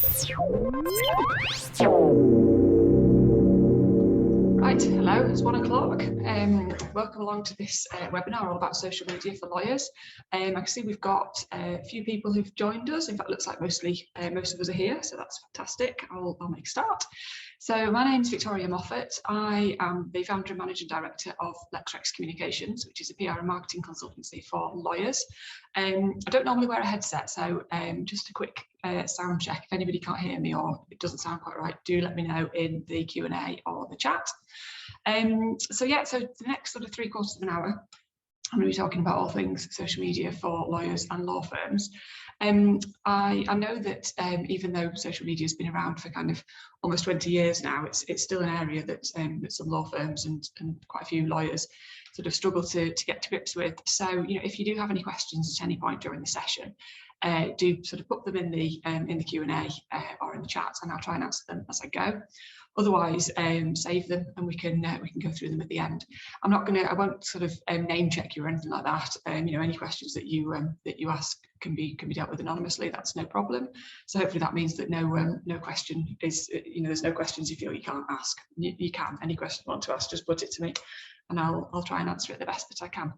Right, hello, it's 1 o'clock. Welcome along to this webinar all about social media for lawyers. I can see we've got a few people who've joined us. In fact, it looks like most of us are here, so that's fantastic. I'll make a start. So my name's Victoria Moffat. I am the founder and managing director of LexRex Communications, which is a PR and marketing consultancy for lawyers. I don't normally wear a headset, so just a quick sound check. If anybody can't hear me or it doesn't sound quite right, do let me know in the Q&A or the chat. So the next sort of 3/4 of an hour, I'm going to be talking about all things social media for lawyers and law firms. I know that even though social media has been around for kind of almost 20 years now, it's still an area that some law firms and quite a few lawyers sort of struggle to get to grips with. So, if you do have any questions at any point during the session, do sort of put them in the Q&A or in the chat, and I'll try and answer them as I go. Otherwise, save them and we can go through them at the end. I won't sort of name check you or anything like that. Any questions that you ask can be dealt with anonymously. That's no problem. So hopefully that means that no question is there's no questions you feel you can't ask. You can. Any question you want to ask, just put it to me, and I'll try and answer it the best that I can.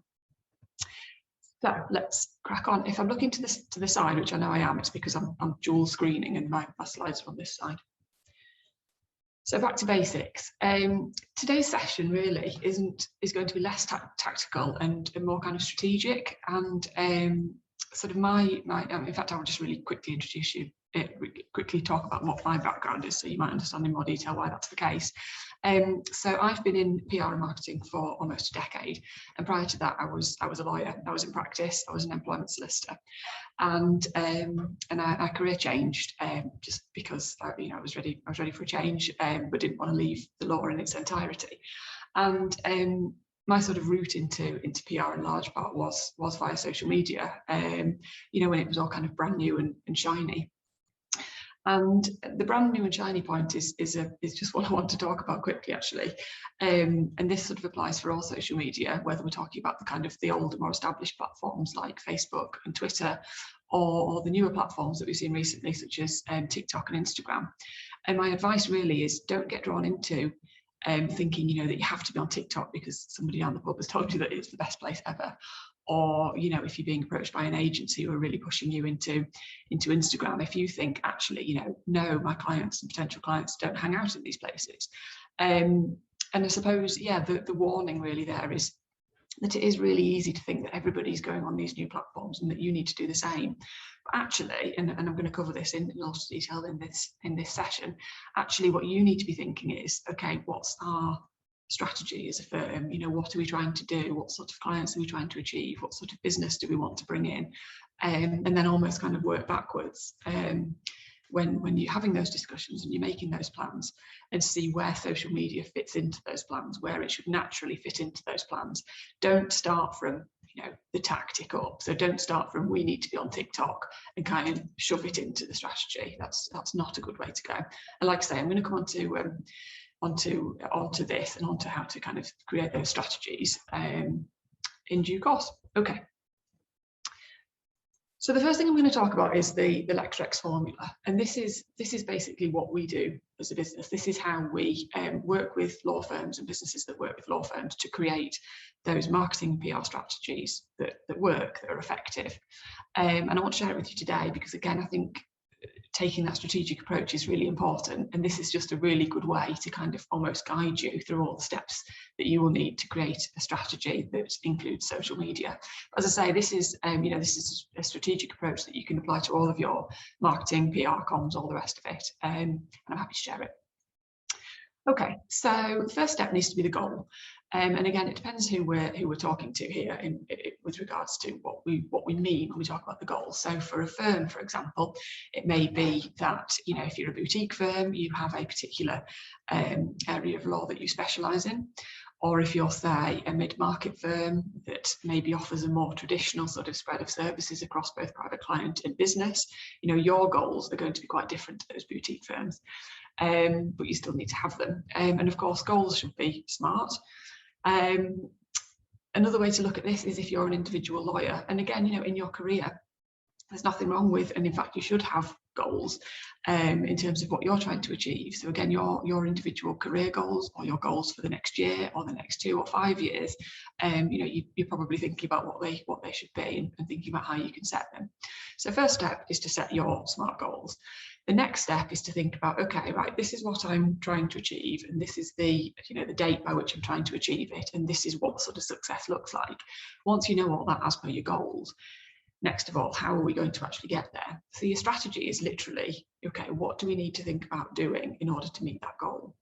So let's crack on. If I'm looking to the side, which I know I am, it's because I'm dual screening and my slides are on this side. So back to basics. Today's session really is going to be less tactical and more kind of strategic, and sort of in fact, I'll just really quickly introduce you, quickly talk about what my background is, so you might understand in more detail why that's the case. So I've been in PR and marketing for almost a decade, and prior to that, I was a lawyer. I was in practice. I was an employment solicitor, and our career changed just because I was ready for a change, but didn't want to leave the law in its entirety. And my sort of route into PR in large part was via social media. When it was all kind of brand new and shiny. And the brand new and shiny point is just what I want to talk about quickly, actually. And this sort of applies for all social media, whether we're talking about the older, more established platforms like Facebook and Twitter, or the newer platforms that we've seen recently, such as TikTok and Instagram. And my advice really is, don't get drawn into thinking, that you have to be on TikTok because somebody down the pub has told you that it's the best place ever. Or, if you're being approached by an agency who are really pushing you into Instagram, if you think, actually, no, my clients and potential clients don't hang out in these places. And I suppose, the warning really there is that it is really easy to think that everybody's going on these new platforms and that you need to do the same. But actually, and I'm going to cover this in lots of detail in this session, actually what you need to be thinking is, okay, what's our strategy as a firm? What are we trying to do? What sort of clients are we trying to achieve? What sort of business do we want to bring in? And then almost kind of work backwards when you're having those discussions and you're making those plans, and see where social media fits into those plans, where it should naturally fit into those plans. Don't start from the tactic up. So don't start from we need to be on TikTok and kind of shove it into the strategy. That's not a good way to go. And like I say, I'm going to come onto this and onto how to kind of create those strategies in due course. Okay. So the first thing I'm going to talk about is the LexRex formula, and this is basically what we do as a business. This is how we work with law firms and businesses that work with law firms to create those marketing PR strategies that work, that are effective. And I want to share it with you today because, again, I think taking that strategic approach is really important, and this is just a really good way to kind of almost guide you through all the steps that you will need to create a strategy that includes social media. As I say, this is a strategic approach that you can apply to all of your marketing, PR, comms, all the rest of it, and I'm happy to share it. Okay, so the first step needs to be the goal. And again, it depends who we're talking to here with regards to what we mean when we talk about the goal. So for a firm, for example, it may be that if you're a boutique firm, you have a particular area of law that you specialise in. Or if you're, say, a mid-market firm that maybe offers a more traditional sort of spread of services across both private client and business, your goals are going to be quite different to those boutique firms, but you still need to have them. And of course, goals should be smart. Another way to look at this is if you're an individual lawyer, and again, in your career, there's nothing wrong with, and in fact you should have goals in terms of what you're trying to achieve. So again, your individual career goals, or your goals for the next year or the next 2 or 5 years, you're probably thinking about what they should be, and thinking about how you can set them. So first step is to set your SMART goals. The next step is to think about, okay, right, this is what I'm trying to achieve, and this is the date by which I'm trying to achieve it, and this is what sort of success looks like. Once you know all that as per your goals, next of all, how are we going to actually get there? So your strategy is literally, okay, what do we need to think about doing in order to meet that goal?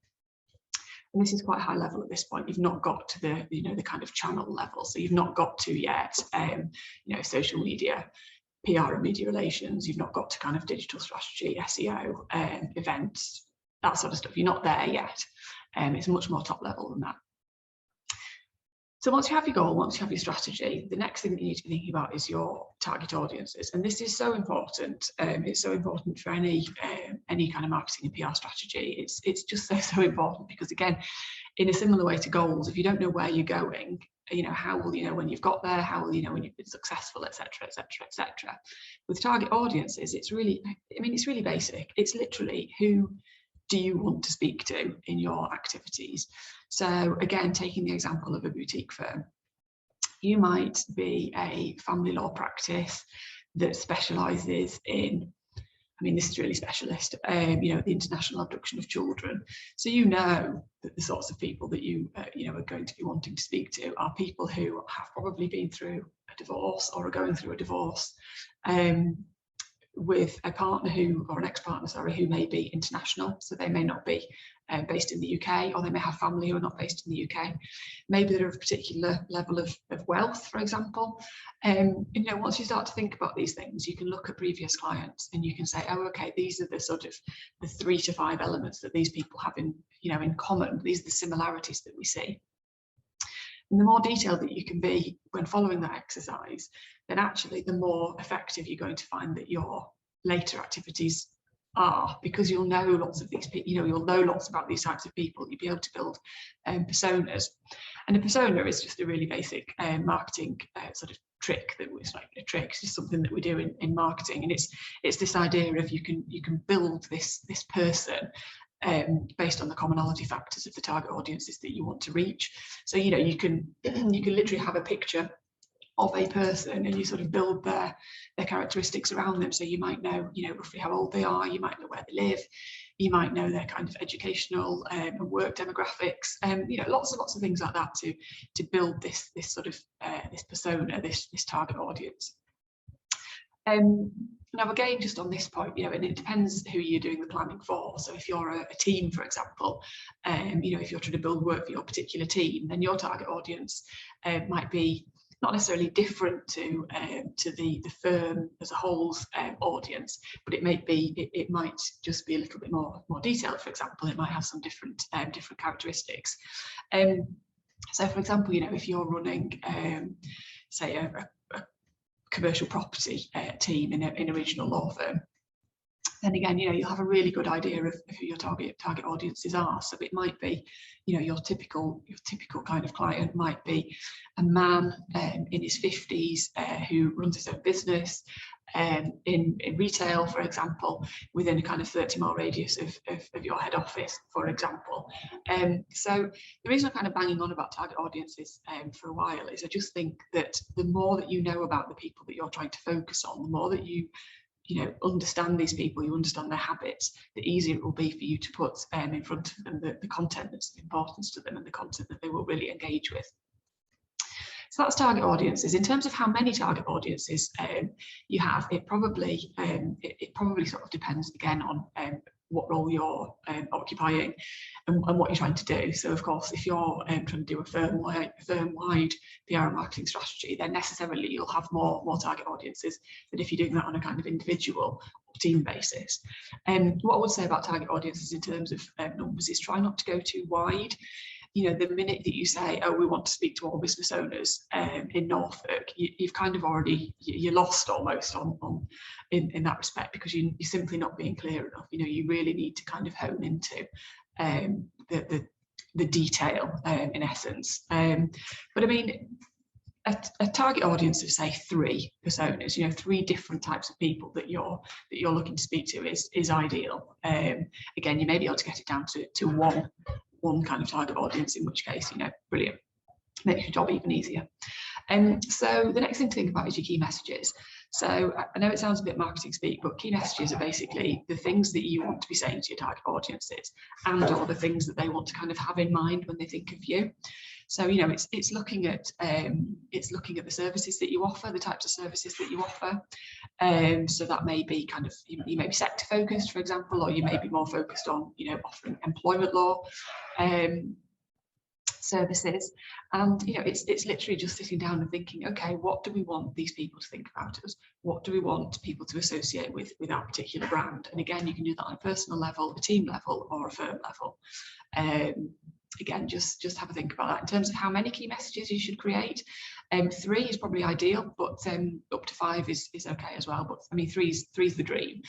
And this is quite high level at this point. You've not got to the kind of channel level. So you've not got to yet, social media, PR and media relations. You've not got to kind of digital strategy, SEO, events, that sort of stuff. You're not there yet. It's much more top level than that. So once you have your goal, once you have your strategy, the next thing that you need to be thinking about is your target audiences. And this is so important. It's so important for any kind of marketing and PR strategy. It's just so important, because again, in a similar way to goals, if you don't know where you're going, how will you know when you've got there? How will you know when you've been successful, etc., etc., etc. With target audiences, it's really basic. It's literally, who do you want to speak to in your activities? So again, taking the example of a boutique firm, you might be a family law practice that specialises in, this is really specialist, the international abduction of children. So that the sorts of people that you are going to be wanting to speak to are people who have probably been through a divorce or are going through a divorce, with a partner or an ex-partner, who may be international. So they may not be based in the UK, or they may have family who are not based in the UK. Maybe they're of a particular level of wealth, for example. Once you start to think about these things, you can look at previous clients and you can say, oh, okay, these are the sort of the 3 to 5 elements that these people have in common. These are the similarities that we see. And the more detailed that you can be when following that exercise, then actually the more effective you're going to find that your later activities are, because you'll know lots of these people, you'll know lots about these types of people. You'll be able to build personas. And a persona is just a really basic marketing sort of trick. It's like a trick, it's just something that we do in marketing. And it's this idea of you can build this person based on the commonality factors of the target audiences that you want to reach. So you can literally have a picture of a person, and you sort of build their characteristics around them. So you might know roughly how old they are, you might know where they live, you might know their kind of educational and work demographics, lots of things like that to build this sort of this persona, this target audience. Now again, just on this point, and it depends who you're doing the planning for. So if you're a team, for example, if you're trying to build work for your particular team, then your target audience might be not necessarily different to the firm as a whole's audience, but it might just be a little bit more detailed. For example, it might have some different characteristics. So for example, if you're running say a commercial property team in a regional law firm, then again, you'll have a really good idea of who your target audiences are. So it might be, your typical kind of client might be a man in his 50s who runs his own business in retail, for example, within a kind of 30-mile radius of your head office, for example. So the reason I'm kind of banging on about target audiences for a while is I just think that the more that you know about the people that you're trying to focus on, the more that you understand these people, you understand their habits, the easier it will be for you to put in front of them the content that's of importance to them and the content that they will really engage with. So that's target audiences. In terms of how many target audiences you have, it probably sort of depends again on what role you're occupying and what you're trying to do. So of course, if you're trying to do a firm-wide PR and marketing strategy, then necessarily you'll have more target audiences than if you're doing that on a kind of individual or team basis. What I would say about target audiences in terms of numbers is try not to go too wide. The minute that you say, oh, we want to speak to all business owners in Norfolk, you've kind of already, you're lost almost in that respect, because you're simply not being clear enough. You really need to kind of hone into the detail in essence. But I mean, a target audience of say 3 personas, you know, 3 different types of people that you're looking to speak to is ideal. Again, you may be able to get it down to one kind of target audience, in which case, you know, brilliant, makes your job even easier. So the next thing to think about is your key messages. So I know it sounds a bit marketing speak, but key messages are basically the things that you want to be saying to your target audiences, and or the things that they want to kind of have in mind when they think of you. So, you know, it's looking at the services that you offer, the types of services that you offer. So that may be kind of, you may be sector focused, for example, or you may be more focused on, you know, offering employment law services. And, you know, it's literally just sitting down and thinking, okay, what do we want these people to think about us? What do we want people to associate with our particular brand? And again, you can do that on a personal level, a team level, or a firm level. Again, just have a think about that. In terms of how many key messages you should create, 3 is probably ideal, but up to 5 is okay as well. But I mean, 3's the dream.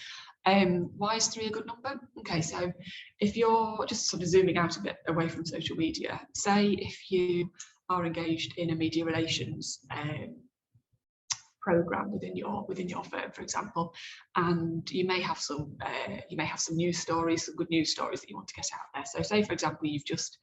Why is 3 a good number? Okay, so if you're just sort of zooming out a bit away from social media, say if you are engaged in a media relations program within your firm, for example, and you may have some news stories, some good news stories that you want to get out there. So say, for example, you've just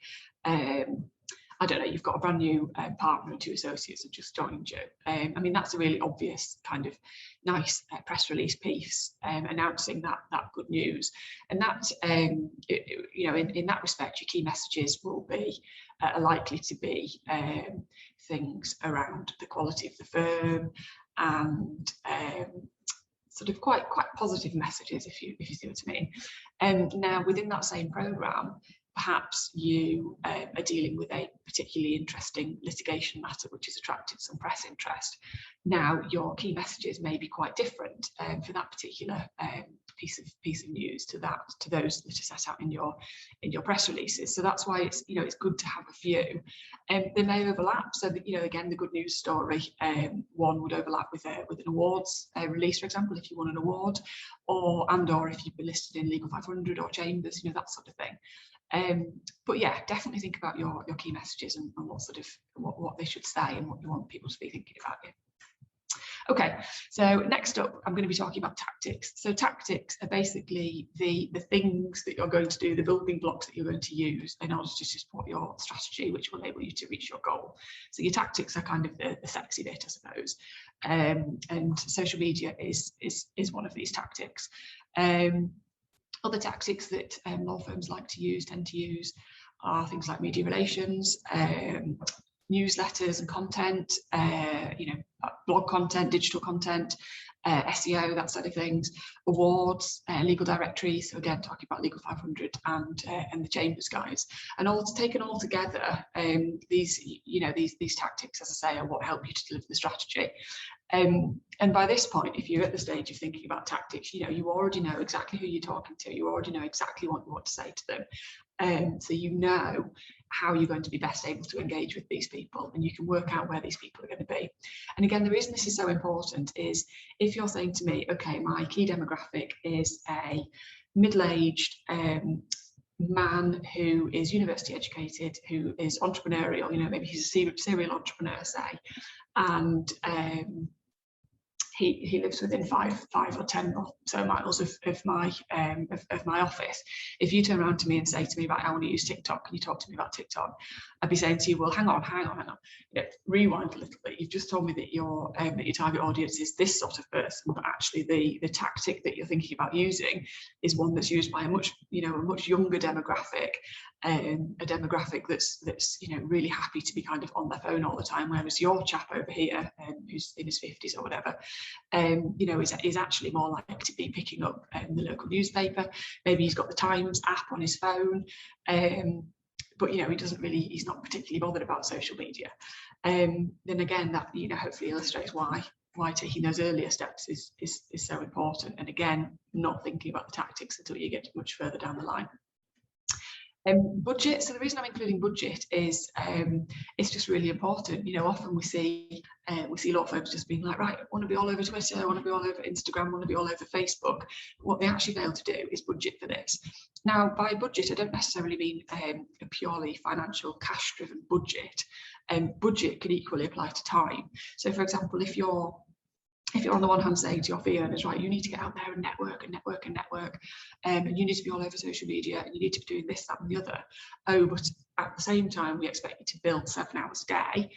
I don't know, you've got a brand new partner and 2 associates have just joined you. I mean, that's a really obvious kind of nice press release piece announcing that good news. And that, you know, in that respect, your key messages will be are likely to be things around the quality of the firm and sort of quite positive messages, if you see what I mean. Now, within that same programme, perhaps you are dealing with a particularly interesting litigation matter which has attracted some press interest. Now, your key messages may be quite different for that particular piece of news to those that are set out in your press releases. So that's why it's, you know, it's good to have a few. They may overlap. So that, you know, again, the good news story one would overlap with an awards release, for example, if you won an award, or if you've been listed in Legal 500 or Chambers, you know, that sort of thing. But yeah, definitely think about your key messages and what sort of what they should say and what you want people to be thinking about you. Okay, so next up, I'm going to be talking about tactics. So tactics are basically the things that you're going to do, the building blocks that you're going to use in order to support your strategy, which will enable you to reach your goal. So your tactics are kind of the sexy bit, I suppose. And social media is one of these tactics. Other tactics that law firms tend to use are things like media relations, newsletters and content, you know, blog content, digital content, SEO, that sort of things, awards, legal directories. So again, talking about Legal 500 and the Chambers guys, and taken all together, these tactics, as I say, are what help you to deliver the strategy. And by this point, if you're at the stage of thinking about tactics, you know, you already know exactly who you're talking to. You already know exactly what you want to say to them. So you know how you're going to be best able to engage with these people, and you can work out where these people are going to be. And again, the reason this is so important is if you're saying to me, okay, my key demographic is a middle-aged man who is university educated, who is entrepreneurial, you know, maybe he's a serial entrepreneur, say, and he lives within 5 or 10 or so miles of my office. If you turn around to me and say to me, right, I want to use TikTok, can you talk to me about TikTok? I'd be saying to you, well, hang on. You know, rewind a little bit. You've just told me that your target audience is this sort of person, but actually the tactic that you're thinking about using is one that's used by a much younger demographic, a demographic that's you know, really happy to be kind of on their phone all the time, whereas your chap over here, who's in his 50s or whatever, you know, is actually more likely to be picking up the local newspaper. Maybe he's got the Times app on his phone, but you know, he's not particularly bothered about social media. Then again, that, you know, hopefully illustrates why taking those earlier steps is so important. And again, not thinking about the tactics until you get much further down the line. Budget. So the reason I'm including budget is it's just really important. You know, often we see law firms just being like, right, I want to be all over Twitter, I want to be all over Instagram, I want to be all over Facebook. What they actually fail to do is budget for this. Now, by budget, I don't necessarily mean a purely financial, cash-driven budget. Budget can equally apply to time. So, for example, if you're on the one hand saying to your fee earners, right, you need to get out there and network and network and network, and you need to be all over social media, and you need to be doing this, that, and the other. Oh, but at the same time, we expect you to build 7 hours a day.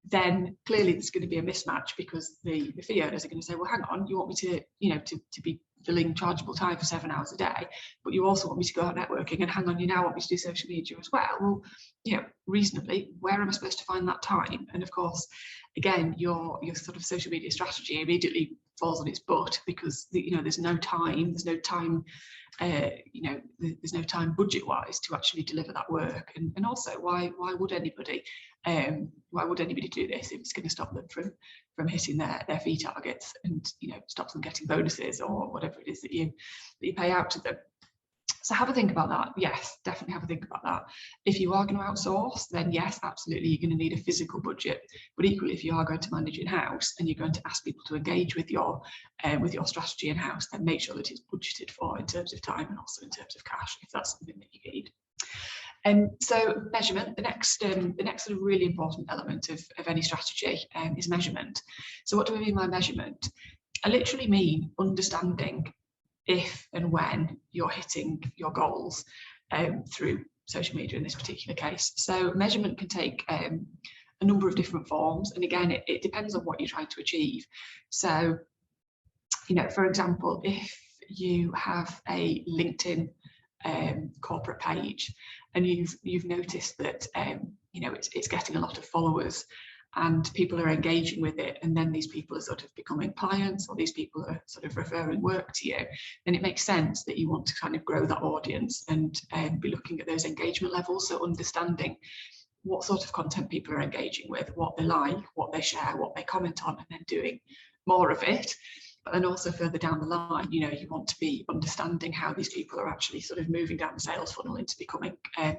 Then clearly there's going to be a mismatch, because the fee earners are going to say, well, hang on, you want me to, you know, to be filling chargeable time for 7 hours a day, but you also want me to go out networking, and hang on, you now want me to do social media as well. Well, you know, reasonably, where am I supposed to find that time? And of course, again, your sort of social media strategy immediately falls on its butt, because you know there's no time there's no time budget wise to actually deliver that work. And also, why would anybody do this if it's going to stop them from hitting their fee targets, and you know, stops them getting bonuses or whatever it is that you pay out to them. So have a think about that. Yes, definitely have a think about that. If you are going to outsource, then yes, absolutely, you're going to need a physical budget. But equally, if you are going to manage in-house and you're going to ask people to engage with your strategy in-house, then make sure that it's budgeted for in terms of time and also in terms of cash, if that's something that you need. So measurement, the next sort of really important element of any strategy is measurement. So what do I mean by measurement? I literally mean understanding if and when you're hitting your goals through social media in this particular case. So measurement can take a number of different forms, and again, it depends on what you're trying to achieve. So, you know, for example, if you have a LinkedIn corporate page, and you've noticed that you know, it's getting a lot of followers, and people are engaging with it, and then these people are sort of becoming clients, or these people are sort of referring work to you, then it makes sense that you want to kind of grow that audience and be looking at those engagement levels. So understanding what sort of content people are engaging with, what they like, what they share, what they comment on, and then doing more of it. But then also further down the line, you know, you want to be understanding how these people are actually sort of moving down the sales funnel into becoming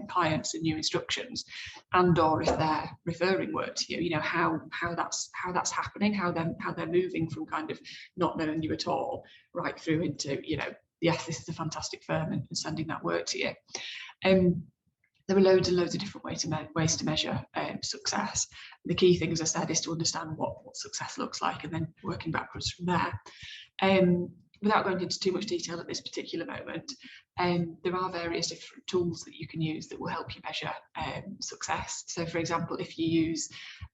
clients and new instructions, and or if they're referring work to you, you know, how that's happening, how they're moving from kind of not knowing you at all right through into, you know, yes, this is a fantastic firm, and sending that work to you. There are loads and loads of different ways to measure success. The key thing, as I said, is to understand what success looks like, and then working backwards from there. Without going into too much detail at this particular moment, there are various different tools that you can use that will help you measure success. So, for example, if you use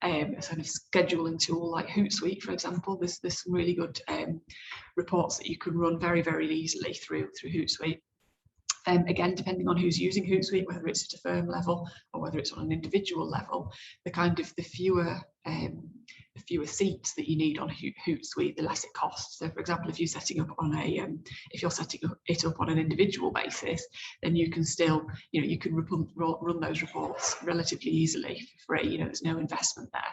a sort of scheduling tool like Hootsuite, for example, there's some really good reports that you can run very, very easily through Hootsuite. Again, depending on who's using Hootsuite, whether it's at a firm level or whether it's on an individual level, the fewer seats that you need on Hootsuite, the less it costs. So, for example, if you're setting up on it up on an individual basis, then you can still, you know, you can run those reports relatively easily for free. You know, there's no investment there.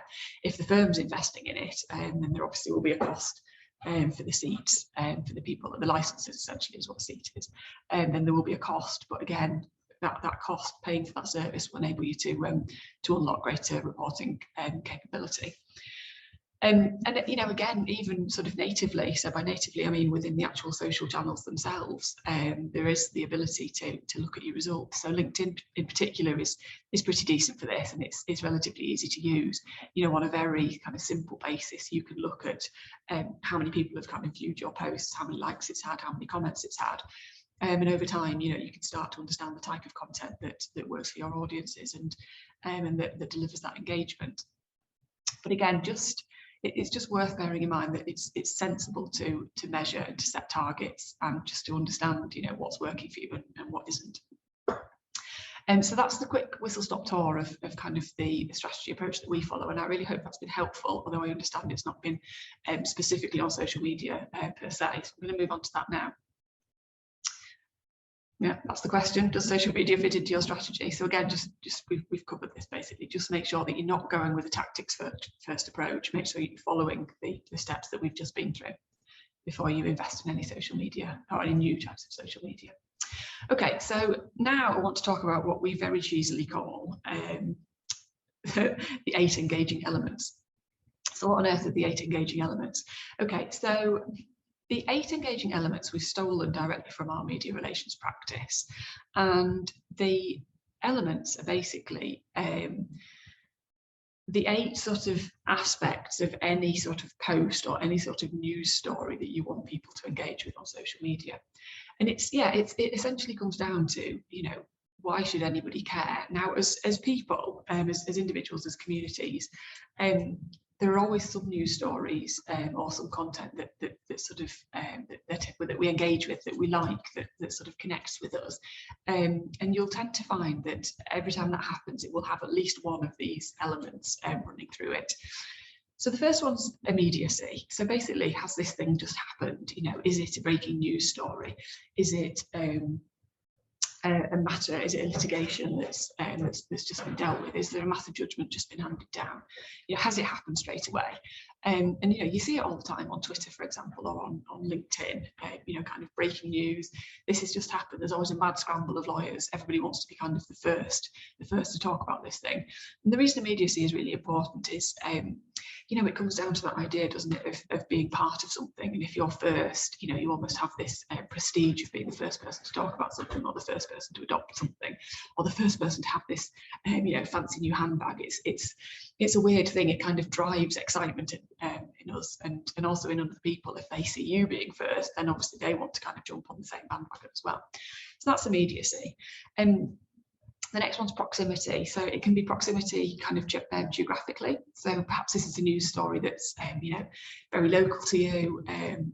If the firm's investing in it, then there obviously will be a cost for the seats, for the people, the licenses essentially is what a seat is, then there will be a cost. But again, that cost, paying for that service, will enable you to unlock greater reporting capability. And you know, again, even sort of natively, so by natively I mean within the actual social channels themselves, there is the ability to look at your results. So LinkedIn in particular is pretty decent for this, and it's relatively easy to use. You know, on a very kind of simple basis, you can look at how many people have kind of viewed your posts, how many likes it's had, how many comments it's had. And over time, you know, you can start to understand the type of content that works for your audiences, and that delivers that engagement. But again, it's just worth bearing in mind that it's sensible to measure and to set targets, and just to understand, you know, what's working for you and what isn't. And so that's the quick whistle-stop tour of kind of the strategy approach that we follow, and I really hope that's been helpful, although I understand it's not been specifically on social media per se. So I'm going to move on to that now. Yeah, that's the question. Does social media fit into your strategy? So again, we've covered this basically. Just make sure that you're not going with a tactics first approach. Make sure you're following the steps that we've just been through before you invest in any social media or any new types of social media. Okay, so now I want to talk about what we very cheesily call the 8 engaging elements. So what on earth are the 8 engaging elements? Okay, so the 8 engaging elements we've stolen directly from our media relations practice, and the elements are basically the 8 sort of aspects of any sort of post or any sort of news story that you want people to engage with on social media. And it essentially comes down to, why should anybody care? Now, as people, as individuals, as communities, there are always some news stories or some content that sort of that we engage with, that we like, that sort of connects with us. And you'll tend to find that every time that happens, it will have at least one of these elements running through it. So the first one's immediacy. So basically, has this thing just happened? Is it a breaking news story? Is it a matter? Is it a litigation that's just been dealt with? Is there a matter judgment just been handed down? Has it happened straight away? And you see it all the time on Twitter, for example, or on LinkedIn. Kind of breaking news. This has just happened. There's always a mad scramble of lawyers. Everybody wants to be kind of the first to talk about this thing. And the reason immediacy is really important is, it comes down to that idea, doesn't it, of being part of something. And if you're first, you almost have this prestige of being the first person to talk about something, or the first person to adopt something, or the first person to have this, fancy new handbag. It's a weird thing. It kind of drives excitement in us and also in other people. If they see you being first, then obviously they want to kind of jump on the same bandwagon as well. So that's immediacy. The next one's proximity. So it can be proximity kind of geographically. So perhaps this is a news story that's very local to you.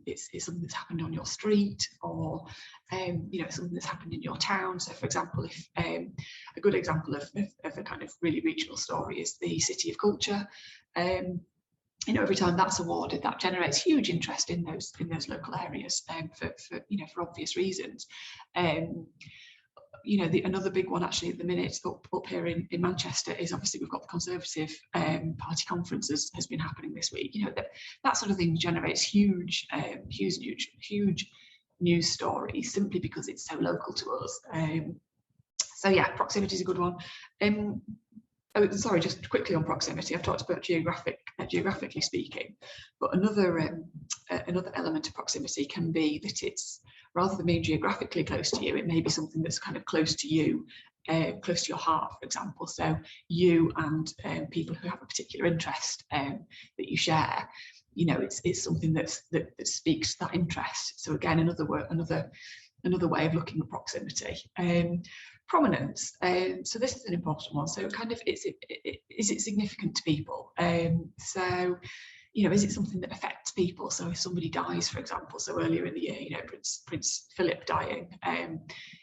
It's something that's happened on your street, or something that's happened in your town. So for example, if a good example of a kind of really regional story is the City of Culture. Every time that's awarded, that generates huge interest in those local areas for obvious reasons. Another big one actually at the minute up here in Manchester is obviously we've got the Conservative Party conference has been happening this week. That sort of thing generates huge news stories simply because it's so local to us. So yeah, proximity is a good one. Sorry, just quickly on proximity. I've talked about geographically speaking, but another element of proximity can be that it's, rather than being geographically close to you, it may be something that's kind of close to you, close to your heart, for example. So you and people who have a particular interest that you share, it's something that speaks to that interest. So again, another way of looking at proximity. Prominence. So this is an important one. So kind of, is it significant to people? So is it something that affects people? So if somebody dies, for example, so earlier in the year, Prince Philip dying,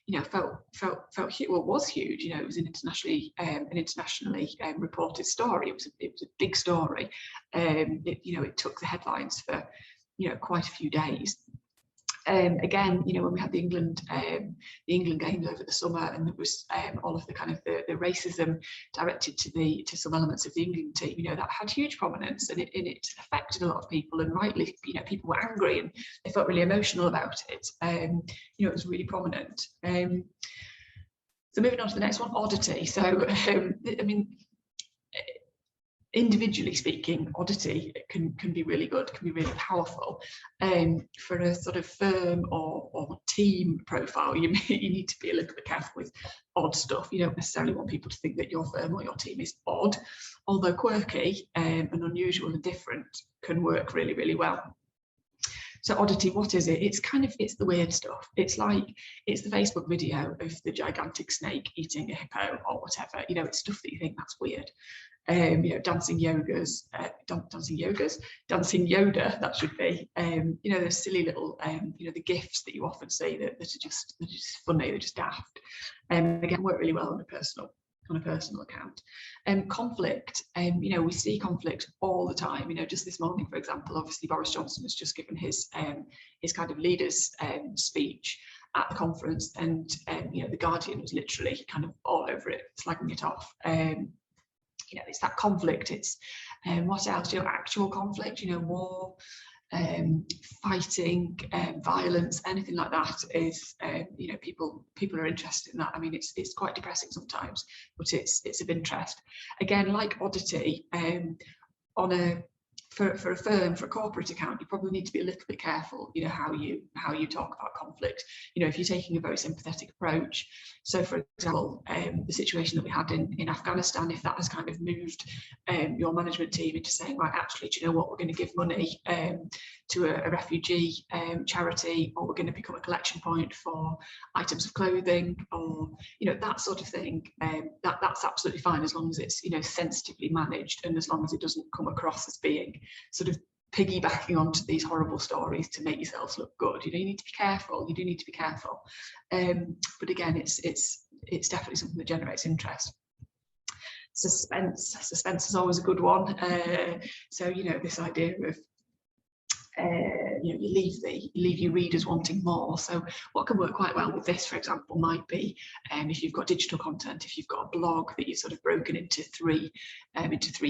was huge. It was an internationally reported story. It was a big story. It took the headlines for quite a few days. Again, when we had the England games over the summer, and there was all of the kind of the racism directed to some elements of the England team, that had huge prominence, and it affected a lot of people, and rightly, people were angry and they felt really emotional about it. It was really prominent. So moving on to the next one, oddity. So individually speaking, oddity can be really good, can be really powerful. For a sort of firm or team profile, you need to be a little bit careful with odd stuff. You don't necessarily want people to think that your firm or your team is odd, although quirky and unusual and different can work really, really well. So oddity, what is it? It's the weird stuff. It's the Facebook video of the gigantic snake eating a hippo or whatever. It's stuff that you think that's weird. Dancing Yoda, that should be. Those silly little, the GIFs that you often see that are just funny, they're just daft. Again, work really well on a personal account. Conflict, we see conflict all the time. Just this morning, for example, obviously Boris Johnson has just given his kind of leaders speech at the conference, and the Guardian was literally kind of all over it, slagging it off. It's that conflict. It's what else? Actual conflict. War. fighting, violence, anything like that is, you know, people are interested in that. I mean, it's quite depressing sometimes, but it's of interest. Again, like oddity, on a for a firm, for a corporate account, you probably need to be a little bit careful, you know, how you talk about conflict. You know, if you're taking a very sympathetic approach. So, for example, the situation that we had in Afghanistan, if that has kind of moved your management team into saying, right, actually, do you know what, we're going to give money to a refugee charity, or we're going to become a collection point for items of clothing, or, you know, that sort of thing, that's absolutely fine, as long as it's, you know, sensitively managed, and as long as it doesn't come across as being sort of piggybacking onto these horrible stories to make yourselves look good. You know, you need to be careful. You do need to be careful. But again, it's definitely something that generates interest. Suspense is always a good one. So, you know, this idea of you know, you leave your readers wanting more. So what can work quite well with this, for example, might be if you've got digital content, if you've got a blog that you've sort of broken into three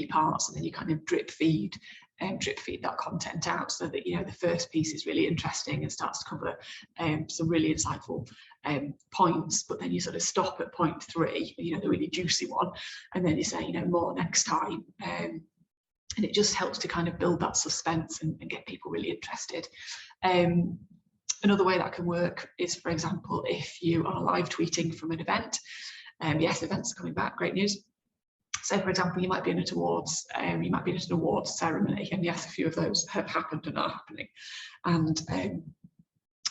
parts, and then you kind of drip feed that content out, so that, you know, the first piece is really interesting and starts to cover some really insightful points, but then you sort of stop at point 3, you know, the really juicy one, and then you say, you know, more next time. And it just helps to kind of build that suspense and get people really interested. Another way that can work is, for example, if you are live tweeting from an event. Yes, events are coming back, great news. So, for example, you might be in an awards ceremony, and yes, a few of those have happened and are happening. And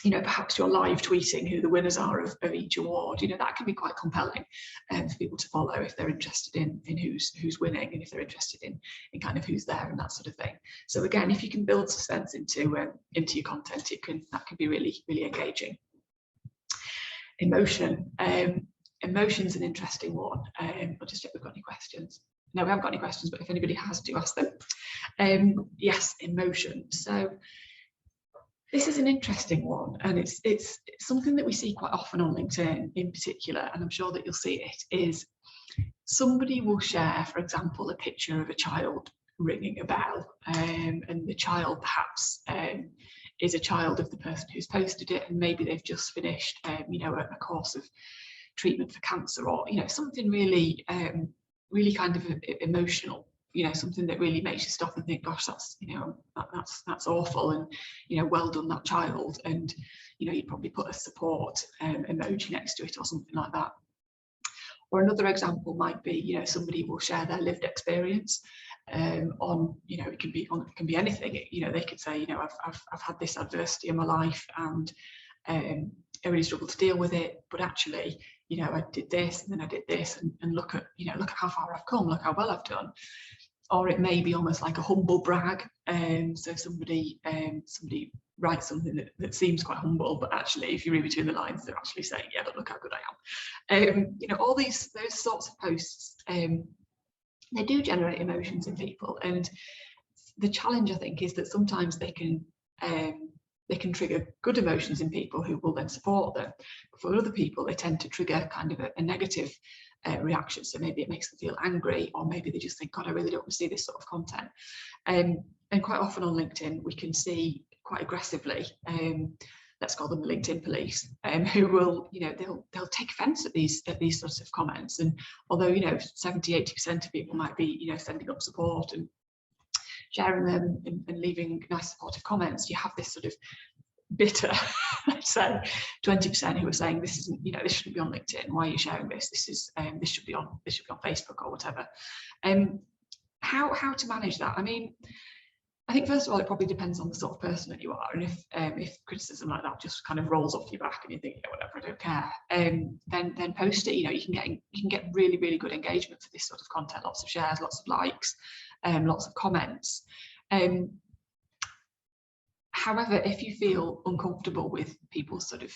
you know, perhaps you're live tweeting who the winners are of each award. You know, that can be quite compelling for people to follow if they're interested in who's winning, and if they're interested in kind of who's there and that sort of thing. So again, if you can build suspense into your content, that can be really, really engaging. Emotion. Emotion's an interesting one. I'll just check if we've got any questions. No, we haven't got any questions, but if anybody has, do ask them. Yes, emotion. So this is an interesting one, and it's something that we see quite often on LinkedIn in particular, and I'm sure that you'll see it, is somebody will share, for example, a picture of a child ringing a bell, and the child perhaps is a child of the person who's posted it, and maybe they've just finished you know, a course of treatment for cancer, or, you know, something really really kind of emotional, you know, something that really makes you stop and think, gosh, that's, you know, that's awful, and, you know, well done, that child. And, you know, you'd probably put a support emoji next to it or something like that. Or another example might be, you know, somebody will share their lived experience on, you know, it can be anything. You know, they could say, you know, I've had this adversity in my life, and I really struggled to deal with it, but actually, you know, I did this, and then I did this, and look at, you know, look at how far I've come, look how well I've done. Or it may be almost like a humble brag. So somebody writes something that seems quite humble, but actually, if you read between the lines, they're actually saying, yeah, but look how good I am. You know, all those sorts of posts, they do generate emotions in people, and the challenge, I think, is that sometimes they can trigger good emotions in people who will then support them. But for other people, they tend to trigger kind of a negative reaction. So maybe it makes them feel angry, or maybe they just think, God, I really don't want to see this sort of content. And quite often on LinkedIn, we can see quite aggressively, let's call them the LinkedIn police, who will, you know, they'll take offence at these sorts of comments. And although, you know, 70-80% of people might be, you know, sending up support and sharing them and leaving nice supportive comments, you have this sort of bitter, let's say, 20% who are saying, this isn't, you know, this shouldn't be on LinkedIn, why are you sharing this, this should be on Facebook or whatever. How to manage that? I mean, I think first of all, it probably depends on the sort of person that you are, and if criticism like that just kind of rolls off your back and you think, yeah, whatever, I don't care, then post it. You know, you can get really, really good engagement for this sort of content, lots of shares, lots of likes, lots of comments. However, if you feel uncomfortable with people sort of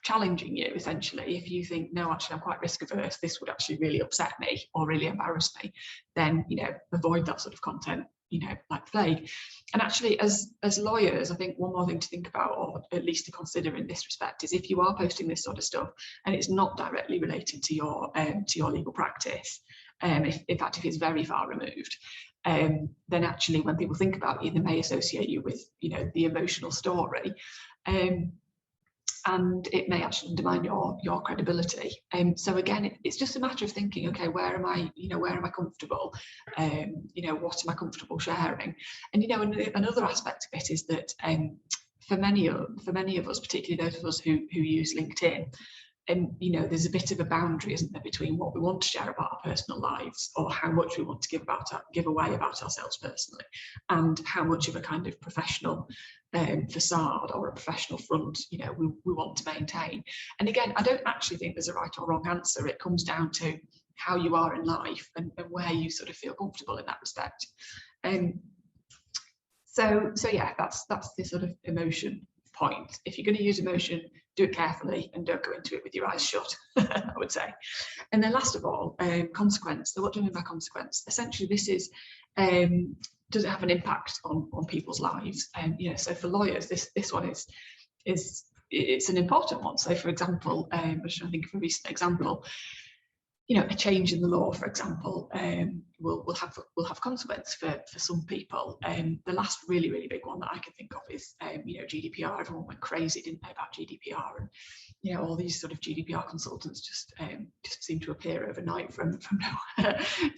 challenging you, essentially, if you think, no, actually, I'm quite risk averse, this would actually really upset me or really embarrass me, then, you know, avoid that sort of content, you know, like plague. And actually, as lawyers, I think one more thing to think about, or at least to consider in this respect, is if you are posting this sort of stuff and it's not directly related to your legal practice, in fact, if it's very far removed, then actually when people think about you, they may associate you with, the emotional story. And it may actually undermine your credibility. So again, it's just a matter of thinking, okay, where am I comfortable? What am I comfortable sharing? And another aspect of it is that for many of us, particularly those of us who use LinkedIn, and there's a bit of a boundary, isn't there, between what we want to share about our personal lives, or how much we want to give away about ourselves personally, and how much of a kind of professional facade or a professional front we want to maintain. And again, I don't actually think there's a right or wrong answer. It comes down to how you are in life and where you sort of feel comfortable in that respect. So yeah, that's the sort of emotion point. If you're going to use emotion, do it carefully and don't go into it with your eyes shut, I would say. And then last of all, consequence. So what do I mean by consequence? Essentially, this is, does it have an impact on people's lives? So for lawyers, this one is it's an important one. So for example, I'm just trying to think of a recent example. A change in the law, for example, will have consequence for some people. The last really, really big one that I can think of is GDPR. Everyone went crazy, didn't they, about GDPR, and all these sort of GDPR consultants just seemed to appear overnight from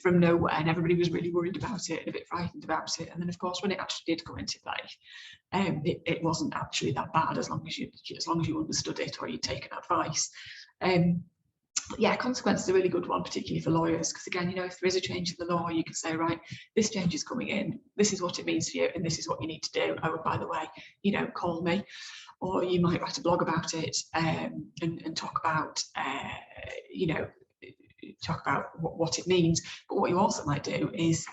nowhere, and everybody was really worried about it and a bit frightened about it. And then, of course, when it actually did come into play, it wasn't actually that bad as long as you understood it or you'd taken advice. Yeah, consequence is a really good one, particularly for lawyers, because again, if there is a change in the law, you can say, right, this change is coming in, this is what it means for you, and this is what you need to do. Oh, by the way, call me. Or you might write a blog about it and talk about, what it means. But what you also might do is,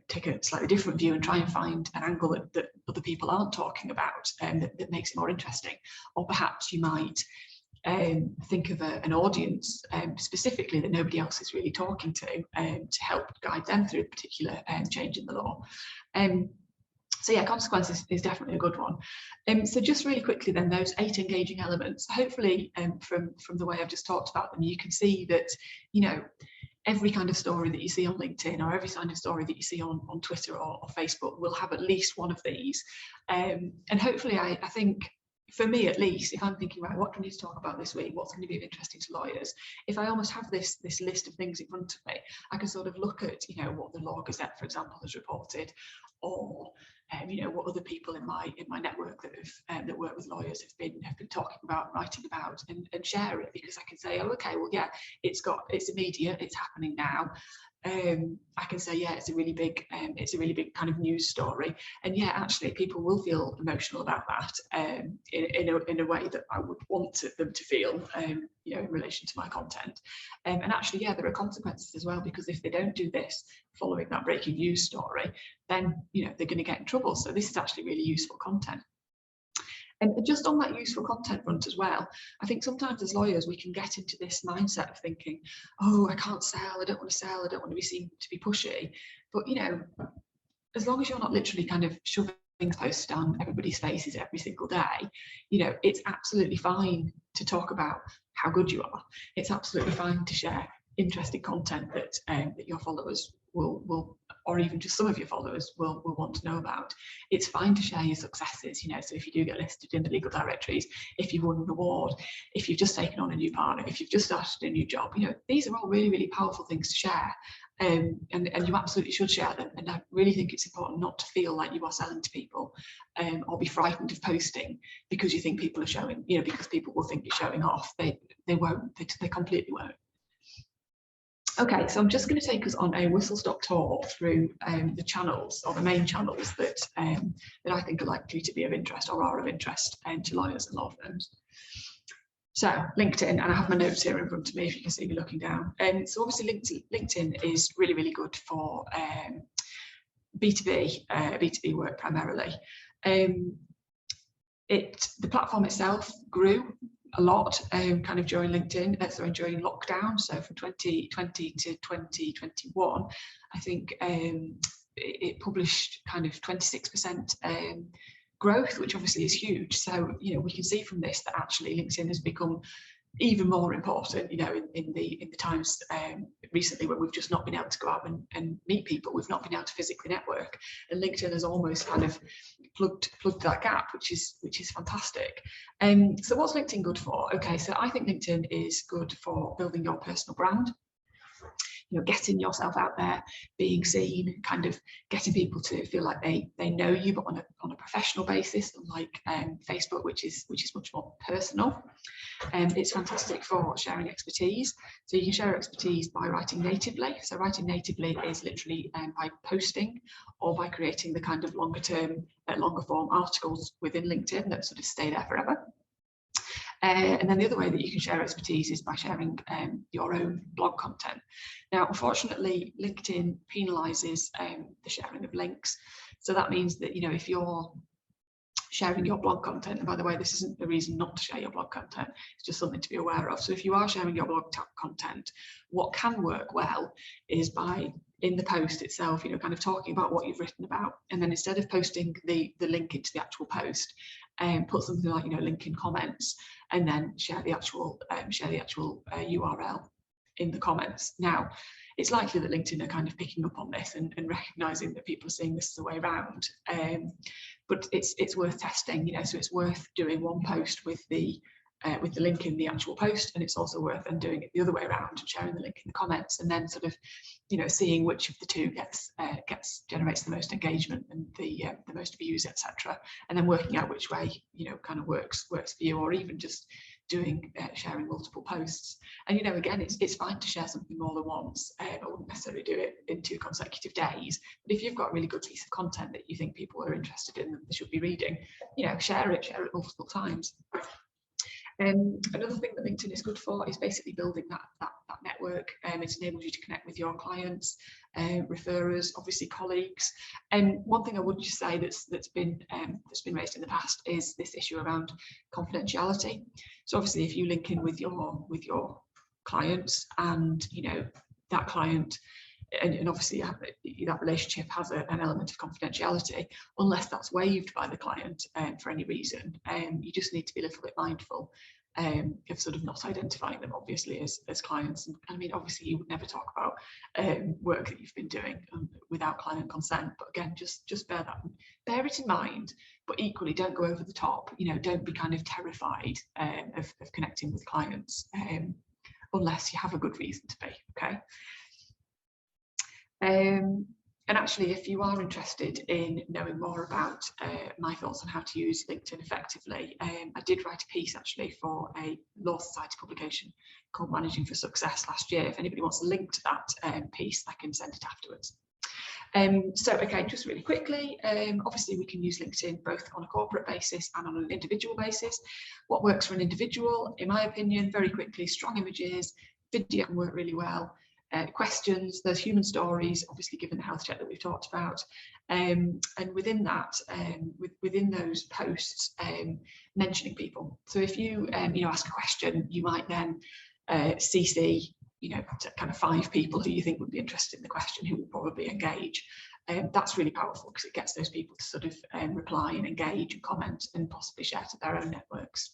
take a slightly different view and try and find an angle that other people aren't talking about, and that makes it more interesting. Or perhaps you might think of an audience specifically that nobody else is really talking to help guide them through a particular change in the law. So yeah, consequences is definitely a good one. So just really quickly then, those 8 engaging elements, hopefully from the way I've just talked about them, you can see that, every kind of story that you see on LinkedIn, or every kind of story that you see on Twitter or Facebook will have at least one of these. And hopefully, I think, for me at least, if I'm thinking, right, what do I need to talk about this week? What's going to be of interesting to lawyers? If I almost have this list of things in front of me, I can sort of look at, what the Law Gazette, for example, has reported, or what other people in my network that work with lawyers have been talking about, writing about, and share it, because I can say, oh, okay, well, yeah, it's immediate, it's happening now. I can say, yeah, it's a really big kind of news story, and yeah, actually, people will feel emotional about that in a way that I would want them to feel, in relation to my content. And actually, yeah, there are consequences as well, because if they don't do this following that breaking news story, then they're going to get in trouble. So this is actually really useful content. And just on that useful content front as well, I think sometimes as lawyers we can get into this mindset of thinking, oh, I can't sell, I don't want to sell, I don't want to be seen to be pushy. But as long as you're not literally kind of shoving posts down everybody's faces every single day, it's absolutely fine to talk about how good you are. It's absolutely fine to share interesting content that your followers will, or even just some of your followers will want to know about. It's fine to share your successes, so if you do get listed in the legal directories, if you've won an award, if you've just taken on a new partner, if you've just started a new job, these are all really, really powerful things to share. And you absolutely should share them. And I really think it's important not to feel like you are selling to people, or be frightened of posting because you think people are showing, because people will think you're showing off. They won't, they completely won't. Okay, so I'm just going to take us on a whistle-stop tour through the channels, or the main channels that I think are likely to be of interest, or are of interest to lawyers and law firms. So LinkedIn, and I have my notes here in front of me if you can see me looking down. So obviously LinkedIn is really, really good for B2B work primarily. The platform itself grew a lot kind of during during lockdown. So from 2020 to 2021, I think it published kind of 26% growth, which obviously is huge. So we can see from this that actually LinkedIn has become even more important, you know, in the times recently when we've just not been able to go out and meet people, we've not been able to physically network, and LinkedIn has almost kind of plugged that gap, which is fantastic. So what's LinkedIn good for? Okay, so I think LinkedIn is good for building your personal brand. You know, getting yourself out there, being seen, kind of getting people to feel like they know you, but on a professional basis, unlike Facebook, which is much more personal. It's fantastic for sharing expertise. So you can share expertise by writing natively. So writing natively is literally by posting or by creating the kind of longer form articles within LinkedIn that sort of stay there forever. And then the other way that you can share expertise is by sharing your own blog content. Now, unfortunately, LinkedIn penalises the sharing of links. So that means that, you know, if you're sharing your blog content, and by the way, this isn't the reason not to share your blog content, it's just something to be aware of. So if you are sharing your blog content, what can work well is by, in the post itself, you know, kind of talking about what you've written about, and then instead of posting the link into the actual post, put something like, you know, link in comments, and then share the actual URL in the comments. Now, it's likely that LinkedIn are kind of picking up on this and recognizing that people are seeing this as a way around. But it's worth testing, you know, so it's worth doing one post with the link in the actual post, and it's also worth then doing it the other way around and sharing the link in the comments, and then sort of, you know, seeing which of the two generates the most engagement and the most views, etc., and then working out which way, you know, kind of works for you, or even just doing sharing multiple posts. And, you know, again, it's fine to share something more than once. I wouldn't necessarily do it in 2 consecutive days, but if you've got a really good piece of content that you think people are interested in, that they should be reading, you know, share it multiple times. Another thing that LinkedIn is good for is basically building that network. It enables you to connect with your clients, referrers, obviously colleagues. And one thing I would just say that's been raised in the past is this issue around confidentiality. So obviously, if you link in with your clients, and, you know, that client, and obviously that relationship has an element of confidentiality, unless that's waived by the client for any reason, you just need to be a little bit mindful of sort of not identifying them, obviously, as clients. And I mean, obviously you would never talk about work that you've been doing without client consent, but again, just bear it in mind, but equally don't go over the top. You know, don't be kind of terrified of connecting with clients unless you have a good reason to be, okay? And actually, if you are interested in knowing more about my thoughts on how to use LinkedIn effectively, I did write a piece actually for a Law Society publication called Managing for Success last year. If anybody wants a link to that piece, I can send it afterwards. So, okay, just really quickly, obviously we can use LinkedIn both on a corporate basis and on an individual basis. What works for an individual, in my opinion, very quickly, strong images, video can work really well. Questions, there's human stories, obviously given the health check that we've talked about, and within that, within those posts, mentioning people. So if you you know, ask a question, you might then CC, you know, kind of 5 people who you think would be interested in the question, who will probably engage. That's really powerful because it gets those people to sort of reply and engage and comment and possibly share to their own networks.